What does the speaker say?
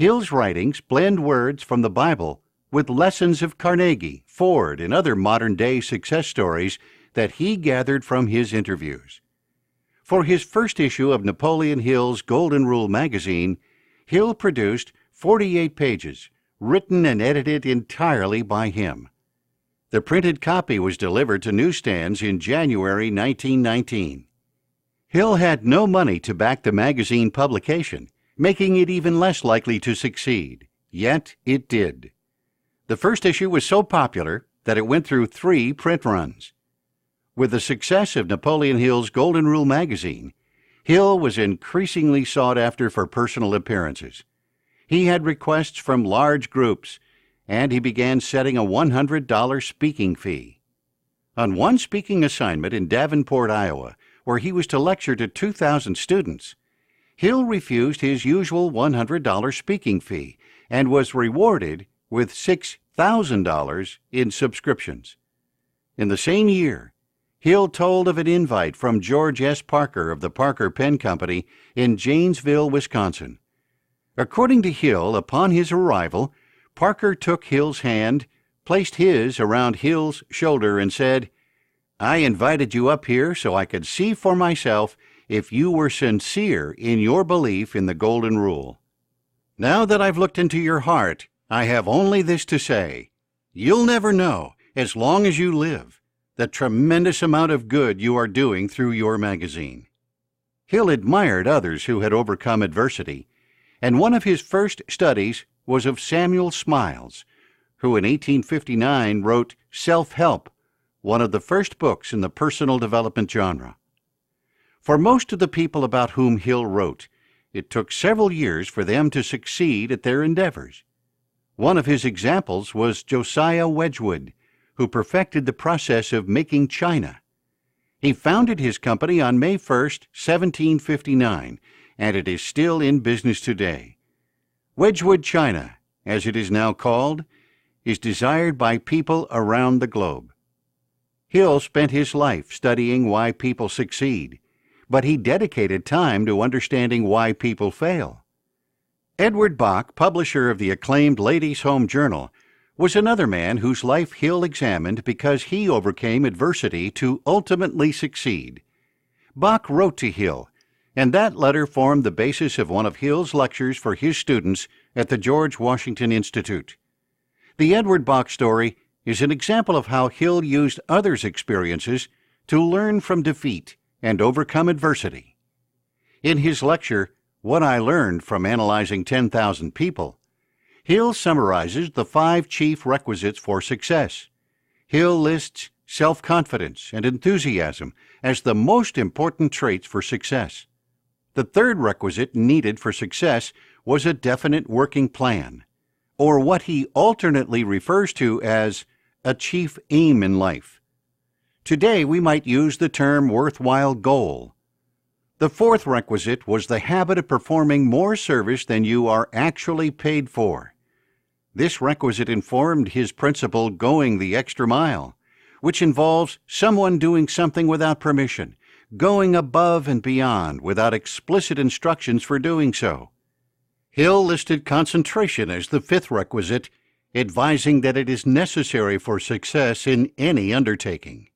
Hill's writings blend words from the Bible with lessons of Carnegie, Ford, and other modern-day success stories that he gathered from his interviews. For his first issue of Napoleon Hill's Golden Rule magazine, Hill produced 48 pages, written and edited entirely by him. The printed copy was delivered to newsstands in January 1919. Hill had no money to back the magazine publication, making it even less likely to succeed. Yet it did. The first issue was so popular that it went through 3 print runs. With the success of Napoleon Hill's Golden Rule magazine, Hill was increasingly sought after for personal appearances. He had requests from large groups, and he began setting a $100 speaking fee. On one speaking assignment in Davenport, Iowa, where he was to lecture to 2,000 students, Hill refused his usual $100 speaking fee and was rewarded with $6,000 in subscriptions. In the same year, Hill told of an invite from George S. Parker of the Parker Pen Company in Janesville, Wisconsin. According to Hill, upon his arrival, Parker took Hill's hand, placed his around Hill's shoulder, and said, "I invited you up here so I could see for myself if you were sincere in your belief in the Golden Rule. Now that I've looked into your heart, I have only this to say. You'll never know, as long as you live, the tremendous amount of good you are doing through your magazine." Hill admired others who had overcome adversity, and one of his first studies was of Samuel Smiles, who in 1859 wrote Self-Help, one of the first books in the personal development genre. For most of the people about whom Hill wrote, it took several years for them to succeed at their endeavors. One of his examples was Josiah Wedgwood, who perfected the process of making china. He founded his company on May 1, 1759, and it is still in business today. Wedgwood China, as it is now called, is desired by people around the globe. Hill spent his life studying why people succeed, but he dedicated time to understanding why people fail. Edward Bok, publisher of the acclaimed Ladies' Home Journal, was another man whose life Hill examined because he overcame adversity to ultimately succeed. Bok wrote to Hill, and that letter formed the basis of one of Hill's lectures for his students at the George Washington Institute. The Edward Bok story is an example of how Hill used others' experiences to learn from defeat and overcome adversity. In his lecture, What I Learned from Analyzing 10,000 People, Hill summarizes the 5 chief requisites for success. Hill lists self-confidence and enthusiasm as the most important traits for success. The third requisite needed for success was a definite working plan, or what he alternately refers to as a chief aim in life. Today we might use the term worthwhile goal. The fourth requisite was the habit of performing more service than you are actually paid for. This requisite informed his principle going the extra mile, which involves someone doing something without permission, going above and beyond without explicit instructions for doing so. Hill listed concentration as the fifth requisite, advising that it is necessary for success in any undertaking.